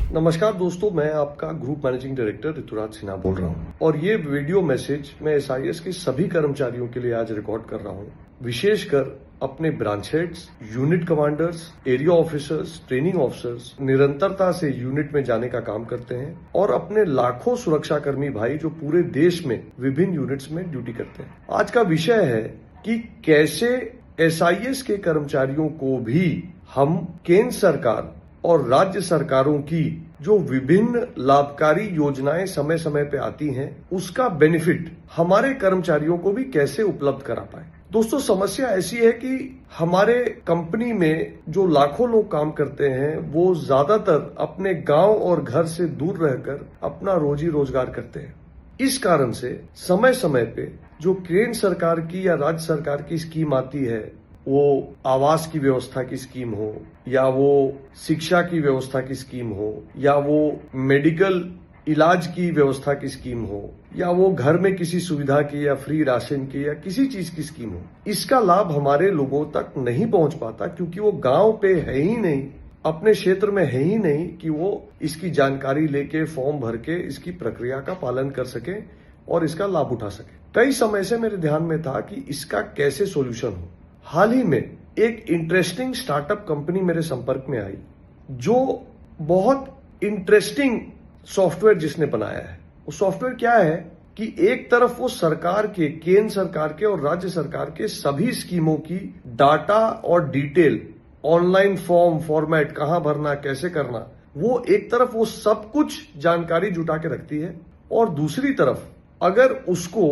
नमस्कार दोस्तों, मैं आपका group managing director Rituraj Sinha बोल रहा हूं और ये वीडियो मैसेज मैं एसआईएस के सभी कर्मचारियों के लिए आज रिकॉर्ड कर रहा हूं। विशेषकर अपने branch heads, unit commanders, area officers, training officers निरंतरता से यूनिट में जाने का काम करते हैं और अपने लाखों सुरक्षाकर्मी भाई जो पूरे देश में विभिन्न यूनिट्स में ड्यूटी करते हैं। आज का विषय है कि कैसे एसआईएस के कर्मचारियों को भी हम केंद्र सरकार और राज्य सरकारों की जो विभिन्न लाभकारी योजनाएं समय समय पे आती हैं, उसका बेनिफिट हमारे कर्मचारियों को भी कैसे उपलब्ध करा पाए। दोस्तों, समस्या ऐसी है कि हमारे कंपनी में जो लाखों लोग काम करते हैं, वो ज्यादातर अपने गांव और घर से दूर रहकर अपना रोजी रोजगार करते हैं। इस कारण से समय समय पे जो केंद्र सरकार की या राज्य सरकार की स्कीम आती है, वो आवास की व्यवस्था की स्कीम हो या वो शिक्षा की व्यवस्था की स्कीम हो या वो मेडिकल इलाज की व्यवस्था की स्कीम हो या वो घर में किसी सुविधा की या फ्री राशन की या किसी चीज की स्कीम हो, इसका लाभ हमारे लोगों तक नहीं पहुंच पाता क्योंकि वो गांव पे है ही नहीं, अपने क्षेत्र में है ही नहीं कि वो इसकी जानकारी लेके फॉर्म भर के इसकी प्रक्रिया का पालन कर सके और इसका लाभ उठा सके। कई समय से मेरे ध्यान में था कि इसका कैसे सोल्यूशन हो। हाल ही में एक इंटरेस्टिंग स्टार्टअप कंपनी मेरे संपर्क में आई जो बहुत इंटरेस्टिंग सॉफ्टवेयर जिसने बनाया है। वो सॉफ्टवेयर क्या है कि एक तरफ वो सरकार के, केंद्र सरकार के और राज्य सरकार के सभी स्कीमों की डाटा और डिटेल, ऑनलाइन फॉर्म फॉर्मेट, कहां भरना, कैसे करना, वो एक तरफ वो सब कुछ जानकारी जुटा के रखती है और दूसरी तरफ अगर उसको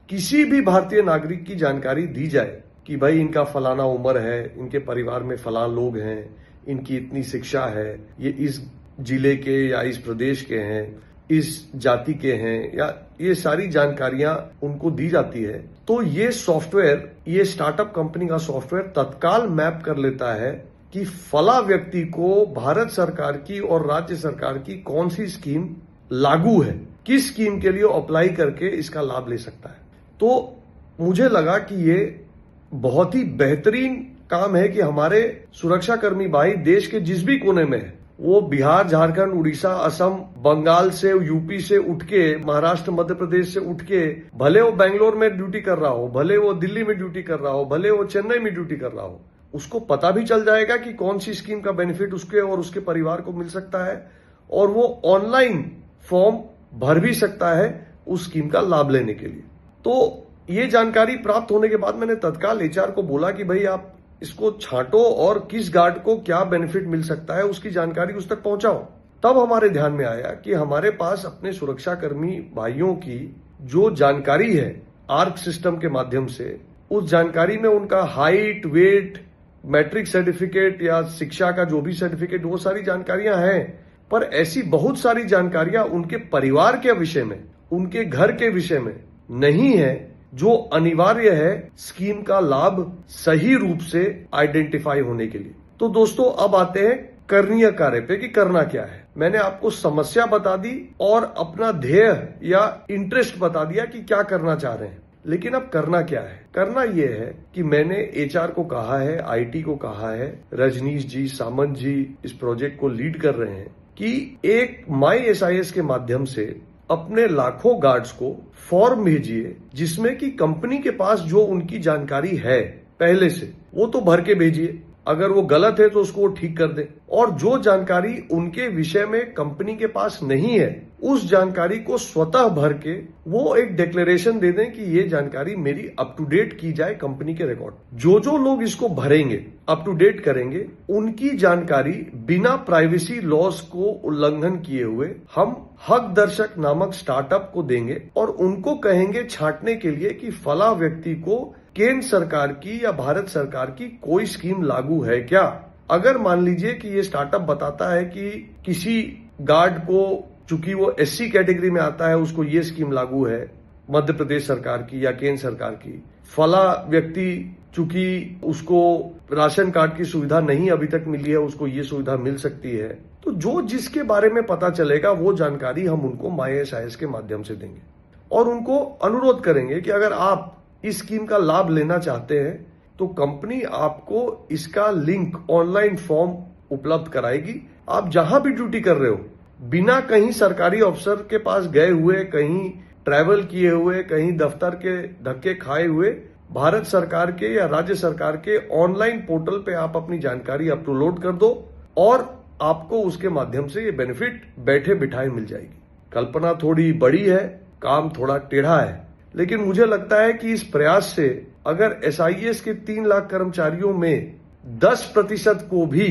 किसी भी भारतीय नागरिक की जानकारी दी जाए कि भाई इनका फलाना उम्र है, इनके परिवार में फलाना लोग हैं, इनकी इतनी शिक्षा है, ये इस जिले के या इस प्रदेश के हैं, इस जाति के हैं, या ये सारी जानकारियां उनको दी जाती है, तो ये सॉफ्टवेयर, ये स्टार्टअप कंपनी का सॉफ्टवेयर तत्काल मैप कर लेता है कि फला व्यक्ति को भारत सरकार की और राज्य सरकार की कौन सी स्कीम लागू है, किस स्कीम के लिए अप्लाई करके इसका लाभ ले सकता है। तो मुझे लगा कि ये बहुत ही बेहतरीन काम है कि हमारे सुरक्षाकर्मी भाई देश के जिस भी कोने में है, वो बिहार, झारखंड, उड़ीसा, असम, बंगाल से, यूपी से उठ के, महाराष्ट्र, मध्य प्रदेश से उठ के, भले वो बेंगलोर में ड्यूटी कर रहा हो, भले वो दिल्ली में ड्यूटी कर रहा हो, भले वो चेन्नई में ड्यूटी कर रहा हो, उसको पता भी चल जाएगा कि कौन सी स्कीम का बेनिफिट उसके और उसके परिवार को मिल सकता है और वो ऑनलाइन फॉर्म भर भी सकता है उस स्कीम का लाभ लेने के लिए। तो ये जानकारी प्राप्त होने के बाद मैंने तत्काल एचआर को बोला कि भाई आप इसको छांटो और किस गार्ड को क्या बेनिफिट मिल सकता है उसकी जानकारी उस तक पहुंचाओ। तब हमारे ध्यान में आया कि हमारे पास अपने सुरक्षाकर्मी भाइयों की जो जानकारी है आर्क सिस्टम के माध्यम से, उस जानकारी में उनका हाइट, वेट, मैट्रिक सर्टिफिकेट या शिक्षा का जो भी सर्टिफिकेट, वो सारी जानकारियां हैं, पर ऐसी बहुत सारी जानकारियां उनके परिवार के विषय में, उनके घर के विषय में नहीं है जो अनिवार्य है स्कीम का लाभ सही रूप से आइडेंटिफाई होने के लिए। तो दोस्तों, अब आते हैं करणीय कार्य पे कि करना क्या है। मैंने आपको समस्या बता दी और अपना ध्येय या इंटरेस्ट बता दिया कि क्या करना चाह रहे हैं, लेकिन अब करना क्या है। करना यह है कि मैंने एचआर को कहा है, आईटी को कहा है, रजनीश जी, सामंत जी इस प्रोजेक्ट को लीड कर रहे हैं कि एक माई एसआईएस के माध्यम से अपने लाखों गार्ड्स को फॉर्म भेजिए जिसमें कि कंपनी के पास जो उनकी जानकारी है पहले से, वो तो भर के भेजिए। अगर वो गलत है तो उसको वो ठीक कर दे, और जो जानकारी उनके विषय में कंपनी के पास नहीं है, उस जानकारी को स्वतः भर के वो एक डिक्लेरेशन दे दें कि ये जानकारी मेरी अप टू डेट की जाए कंपनी के रिकॉर्ड। जो जो लोग इसको भरेंगे, अप टू डेट करेंगे, उनकी जानकारी बिना प्राइवेसी लॉस को उल्लंघन किए हुए हम हक दर्शक नामक स्टार्टअप को देंगे और उनको कहेंगे छांटने के लिए कि फला व्यक्ति को केंद्र सरकार की या भारत सरकार की कोई स्कीम लागू है क्या। अगर मान लीजिए कि ये स्टार्टअप बताता है कि किसी गार्ड को, चूंकि वो एससी कैटेगरी में आता है, उसको ये स्कीम लागू है मध्य प्रदेश सरकार की या केंद्र सरकार की, फला व्यक्ति चूंकि उसको राशन कार्ड की सुविधा नहीं अभी तक मिली है, उसको ये सुविधा मिल सकती है। तो जो जिसके बारे में पता चलेगा वो जानकारी हम उनको माई एसआईएस के माध्यम से देंगे और उनको अनुरोध करेंगे कि अगर आप इस स्कीम का लाभ लेना चाहते हैं तो कंपनी आपको इसका लिंक, ऑनलाइन फॉर्म उपलब्ध कराएगी। आप जहां भी ड्यूटी कर रहे हो बिना कहीं सरकारी अफसर के पास गए हुए, कहीं ट्रैवल किए हुए, कहीं दफ्तर के धक्के खाए हुए, भारत सरकार के या राज्य सरकार के ऑनलाइन पोर्टल पे आप अपनी जानकारी अपलोड कर दो और आपको उसके माध्यम से ये बेनिफिट बैठे बिठाए मिल जाएगी। कल्पना थोड़ी बड़ी है, काम थोड़ा टेढ़ा है, लेकिन मुझे लगता है कि इस प्रयास से अगर एसआईएस के 3 लाख कर्मचारियों में 10% को भी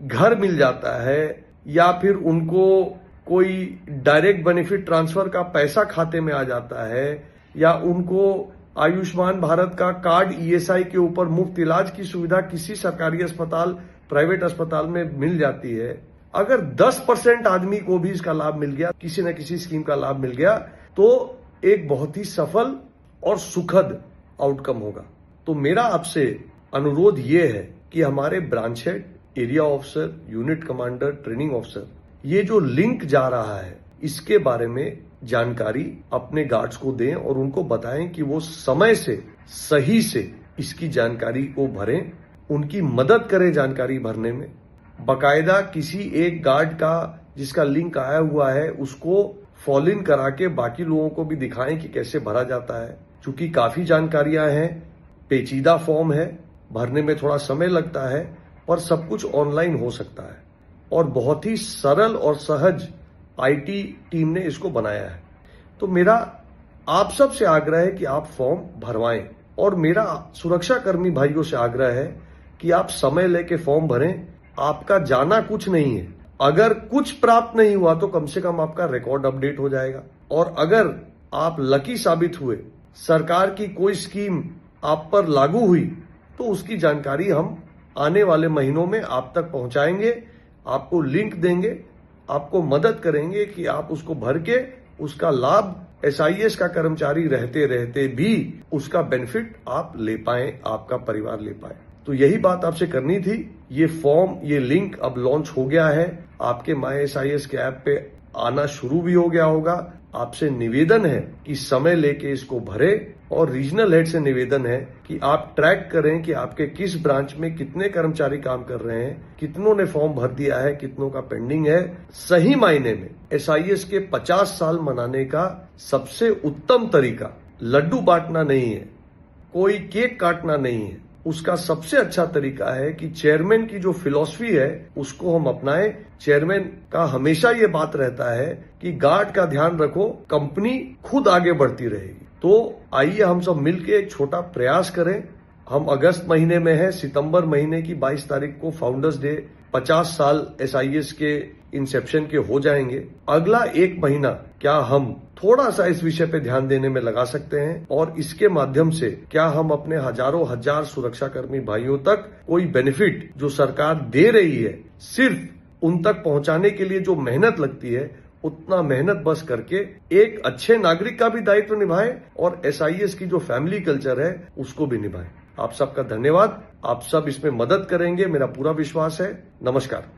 घर मिल जाता है या फिर उनको कोई डायरेक्ट बेनिफिट ट्रांसफर का पैसा खाते में आ जाता है या उनको आयुष्मान भारत का कार्ड ईएसआई के ऊपर मुफ्त इलाज की सुविधा किसी सरकारी अस्पताल, प्राइवेट अस्पताल में मिल जाती है, अगर 10% आदमी को भी इसका लाभ मिल गया, किसी न किसी स्कीम का लाभ मिल गया, तो एक बहुत ही सफल और सुखद आउटकम होगा। तो मेरा आपसे अनुरोध ये है कि हमारे branch head, area officer, unit commander, training officer, ये जो लिंक जा रहा है इसके बारे में जानकारी अपने गार्ड्स को दें और उनको बताएं कि वो समय से सही से इसकी जानकारी को भरें, उनकी मदद करें जानकारी भरने में। बाकायदा किसी एक गार्ड का जिसका लिंक आया हुआ है उसको फॉलो इन करा के बाकी लोगों को भी दिखाएं कि कैसे भरा जाता है। चूंकि काफी जानकारियां हैं, पेचीदा फॉर्म है, भरने में थोड़ा समय लगता है, पर सब कुछ ऑनलाइन हो सकता है और बहुत ही सरल और सहज आईटी टीम ने इसको बनाया है। तो मेरा आप सब से आग्रह है कि आप फॉर्म भरवाएं और मेरा सुरक्षा कर्मी भाइयों से आग्रह है कि आप समय लेके फॉर्म भरें। आपका जाना कुछ नहीं है, अगर कुछ प्राप्त नहीं हुआ तो कम से कम आपका रिकॉर्ड अपडेट हो जाएगा और अगर आप लकी साबित हुए, सरकार की कोई स्कीम आप पर लागू हुई, तो उसकी जानकारी हम आने वाले महीनों में आप तक पहुंचाएंगे, आपको लिंक देंगे, आपको मदद करेंगे कि आप उसको भर के उसका लाभ एसआईएस का कर्मचारी रहते रहते भी उसका बेनिफिट आप ले पाए, आपका परिवार ले पाए। तो यही बात आपसे करनी थी। ये फॉर्म, ये लिंक अब लॉन्च हो गया है, आपके माय एसआईएस के ऐप पे आना शुरू भी हो गया होगा। आपसे निवेदन है कि समय लेके इसको भरे और रीजनल हेड से निवेदन है कि आप ट्रैक करें कि आपके किस ब्रांच में कितने कर्मचारी काम कर रहे हैं, कितनों ने फॉर्म भर दिया है, कितनों का पेंडिंग है। सही मायने में एसआईएस के 50 साल मनाने का सबसे उत्तम तरीका लड्डू बांटना नहीं है, कोई केक काटना नहीं है। उसका सबसे अच्छा तरीका है कि चेयरमैन की जो फिलॉसफी है उसको हम अपनाएं। चेयरमैन का हमेशा ये बात रहता है कि गार्ड का ध्यान रखो, कंपनी खुद आगे बढ़ती रहेगी। तो आइए हम सब मिलके एक छोटा प्रयास करें। हम अगस्त महीने में हैं, सितंबर महीने की 22 तारीख को फाउंडर्स डे, 50 साल एसआईएस के इंसेप्शन के हो जाएंगे। अगला 1 महीना क्या हम थोड़ा सा इस विषय पे ध्यान देने में लगा सकते हैं और इसके माध्यम से क्या हम अपने हजारों हजार सुरक्षाकर्मी भाइयों तक कोई बेनिफिट जो सरकार दे रही है, सिर्फ उन तक पहुंचाने के लिए जो मेहनत लगती है, उतना मेहनत बस करके एक अच्छे नागरिक का भी दायित्व निभाएं और एसआईएस की जो फैमिली कल्चर है उसको भी निभाएं। आप सबका धन्यवाद। आप सब इसमें मदद करेंगे, मेरा पूरा विश्वास है। नमस्कार।